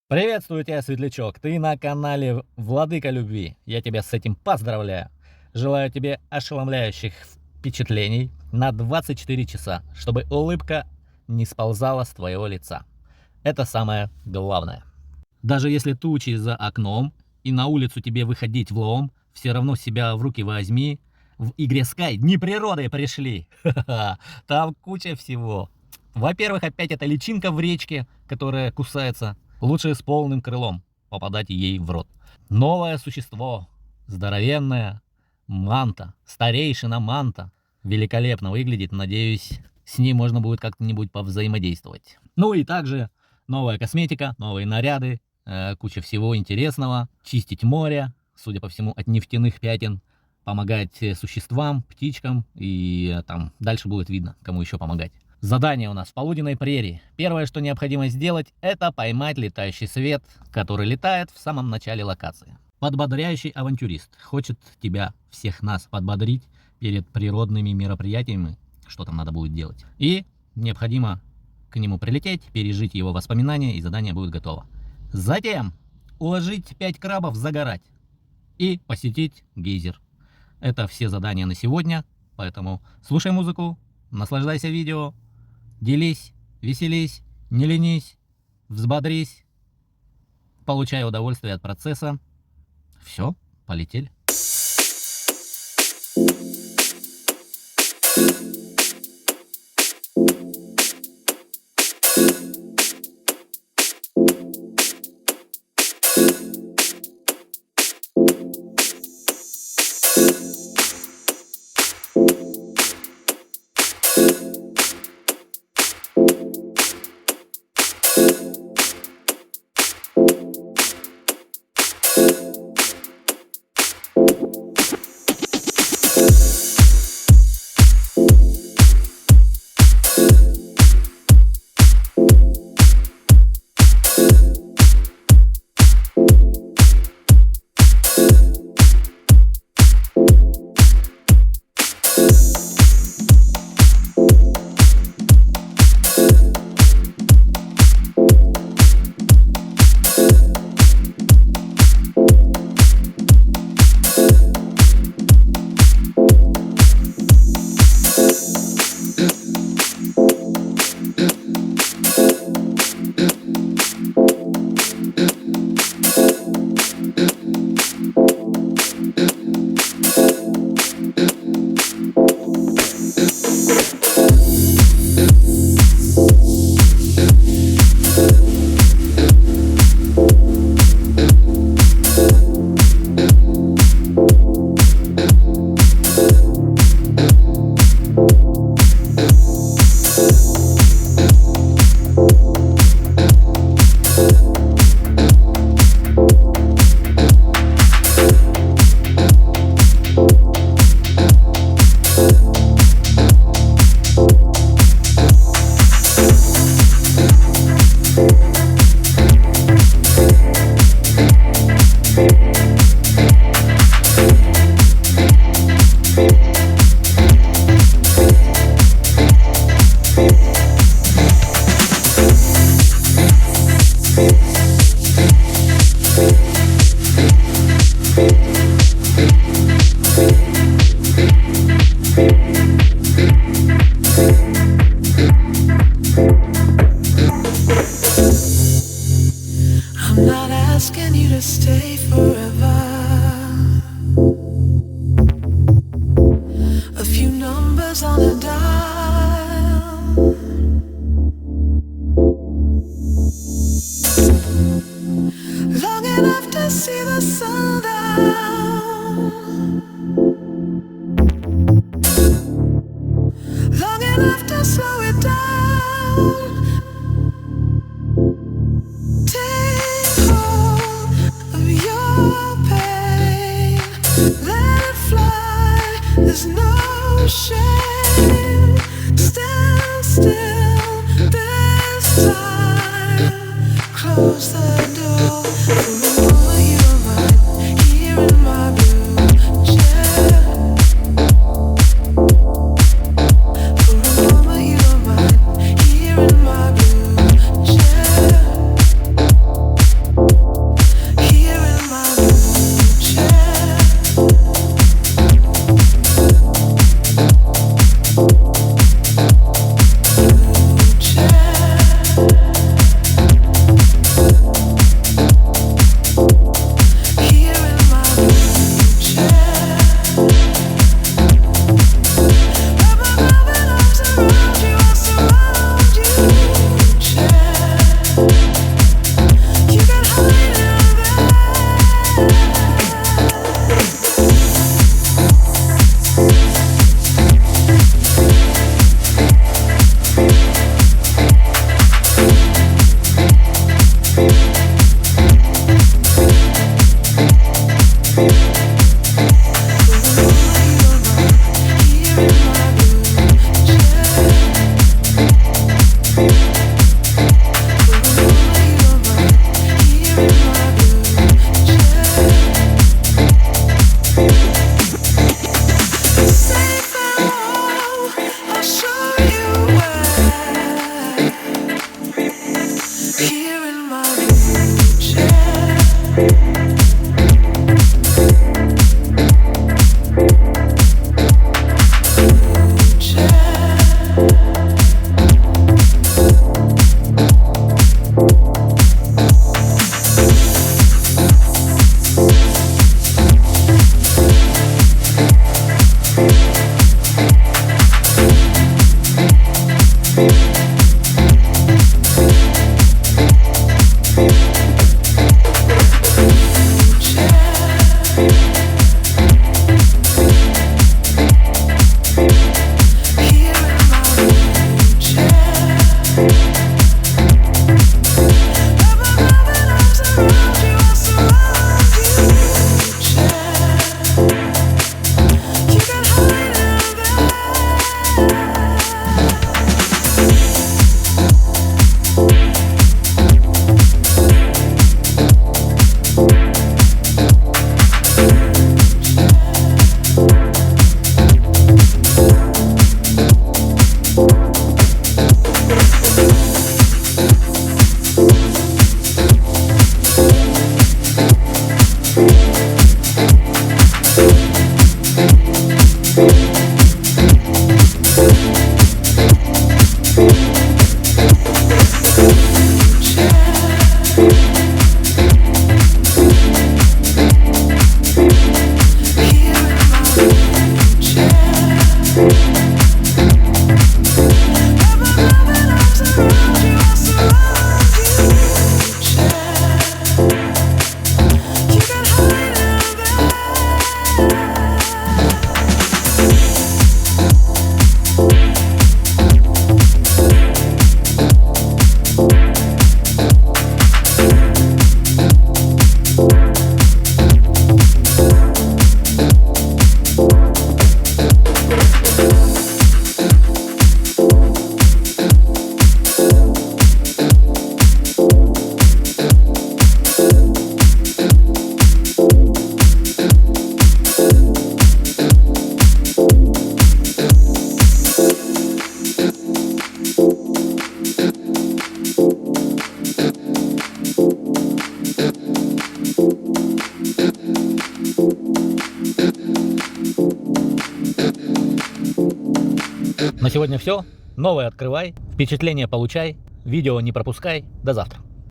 Приветствую тебя, светлячок! Ты на канале Владыка Любви. Я тебя с этим поздравляю. Желаю тебе ошеломляющих впечатлений на 24 часа, чтобы улыбка не сползала с твоего лица. Это самое главное. Даже если тучи за окном и на улицу тебе выходить влом, все равно себя в руки возьми. В игре Скай дни природы пришли. Там куча всего. Во-первых, опять эта личинка в речке, которая кусается. Лучше с полным крылом попадать ей в рот. Новое существо, здоровенная манта, старейшина манта. Великолепно выглядит, надеюсь, с ней можно будет как-нибудь повзаимодействовать. Ну и также новая косметика, новые наряды, куча всего интересного. Чистить море, судя по всему, от нефтяных пятен. Помогать существам, птичкам, и там дальше будет видно, кому еще помогать. Задание у нас в полуденной прерии. Первое, что необходимо сделать, это поймать летающий свет, который летает в самом начале локации. Подбодряющий авантюрист хочет тебя, всех нас, подбодрить перед природными мероприятиями, что там надо будет делать. И необходимо к нему прилететь, пережить его воспоминания, и задание будет готово. Затем уложить 5 крабов загорать и посетить гейзер. Это все задания на сегодня, поэтому слушай музыку, наслаждайся видео. Делись, веселись, не ленись, взбодрись, получай удовольствие от процесса. Все, полетели. На сегодня все. Новое открывай, впечатление получай, видео не пропускай. До завтра.